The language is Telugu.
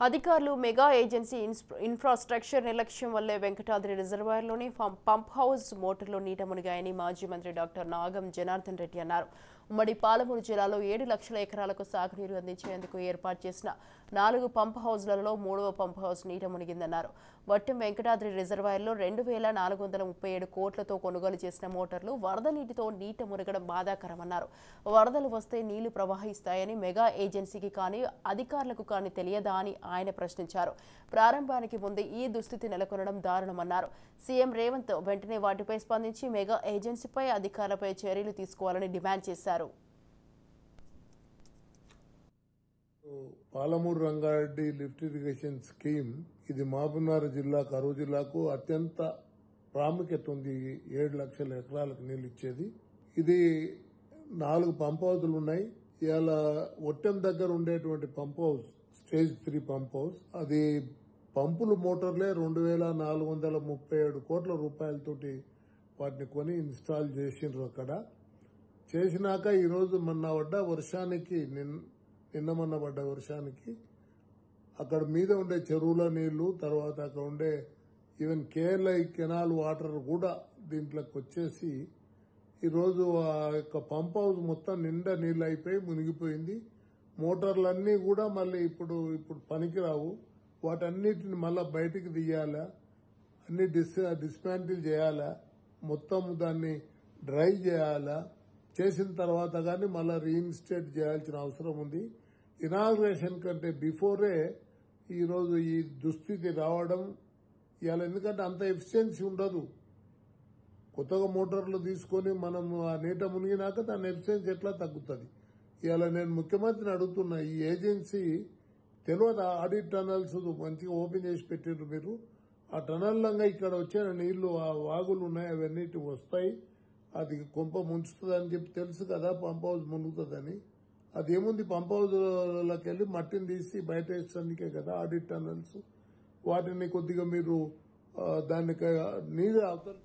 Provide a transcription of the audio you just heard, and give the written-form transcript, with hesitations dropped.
అధికారులు మెగా ఏజెన్సీ ఇన్ఫ్రాస్ట్రక్చర్ నిర్లక్ష్యం వల్లే వెంకటాద్రి రిజర్వాయర్లోని పంప్ హౌస్ మోటార్లో నీట మునిగాయని మాజీ మంత్రి డాక్టర్ నాగం జనార్దన్ రెడ్డి అన్నారు. ఉమ్మడి పాలమూరు జిల్లాలో 7 లక్షల ఎకరాలకు సాగునీరు అందించేందుకు ఏర్పాటు చేసిన 4 పంప్ హౌజ్లలో 3వ పంప్ హౌస్ నీట మునిగిందన్నారు. వట్టెం వెంకటాద్రి రిజర్వాయర్లో 2437 కోట్లతో కొనుగోలు చేసిన మోటార్లు వరద నీటితో నీట మునగడం బాధాకరమన్నారు. వరదలు వస్తే నీళ్లు ప్రవహిస్తాయని మెగా ఏజెన్సీకి కానీ అధికారులకు కానీ తెలియదా అని ఆయన ప్రశ్నించారు. ప్రారంభానికి ముందే ఈ దుస్థితి నెలకొనడం దారుణమన్నారు. సీఎం రేవంత్ వెంటనే వాటిపై స్పందించి మెగా ఏజెన్సీపై అధికారులపై చర్యలు తీసుకోవాలని డిమాండ్ చేశారు. Palamuru Rangareddy lift irrigation scheme ఇది మహబూబ్నగర్ జిల్లా, కరూరు జిల్లాకు అత్యంత ప్రాముఖ్యత ఉంది. 7 లక్షల ఎకరాలకు నీళ్లు ఇచ్చేది. ఇది 4 పంప్ హౌజులు ఉన్నాయి. ఇవాళ ఒట్టెం దగ్గర ఉండేటువంటి pump house stage 3 pump house, అది పంపులు మోటార్లే 2437 కోట్ల రూపాయలతోటి వాటిని కొని ఇన్స్టాల్ చేసిండ్రు. అక్కడ చేసినాక ఈరోజు మొన్న పడ్డ వర్షానికి, నిన్న మొన్న పడ్డ వర్షానికి అక్కడ మీద ఉండే చెరువుల నీళ్లు, తర్వాత అక్కడ ఉండే ఈవెన్ కేఎల్ఐ కెనాల్ వాటర్ కూడా దీంట్లోకి వచ్చేసి ఈరోజు ఆ యొక్క పంప్ హౌస్ మొత్తం నిండా నీళ్లు అయిపోయి మునిగిపోయింది. మోటార్లన్నీ కూడా మళ్ళీ ఇప్పుడు పనికిరావు. వాటన్నిటిని మళ్ళీ బయటికి తీయాలా, అన్ని డిస్మాంటిల్ చేయాలా, మొత్తం దాన్ని డ్రై చేయాలా. చేసిన తర్వాత కానీ మళ్ళీ రీఇన్స్టేట్ చేయాల్సిన అవసరం ఉంది. ఇనాగ్రేషన్ కంటే బిఫోరే ఈరోజు ఈ దుస్థితి రావడం ఇవాళ, ఎందుకంటే అంత ఎఫిషియన్సీ ఉండదు. కొత్తగా మోటార్లు తీసుకొని మనం ఆ నీట మునిగినాక దాని ఎఫిషియన్సీ ఎట్లా తగ్గుతుంది? ఇవాళ నేను ముఖ్యమంత్రిని అడుగుతున్నా, ఈ ఏజెన్సీ తెలియదా? ఆడిట్ టనల్స్ మంచిగా ఓపెన్ చేసి పెట్టిండ్రు మీరు. ఆ టనల్లంగా ఇక్కడ వచ్చిన నీళ్లు, ఆ వాగులు ఉన్నాయి, అవన్నిటి వస్తాయి. అది కొంప ముంచుతుందని చెప్పి తెలుసు కదా, పంప్ హౌస్ మునుగుతుందని. అదేముంది, పంప్ హౌస్లోకి వెళ్ళి మట్టిని తీసి బయట వేసడానికే కదా ఆడిట్ టనల్స్. వాటిని కొద్దిగా మీరు దానికి నీరు అవతల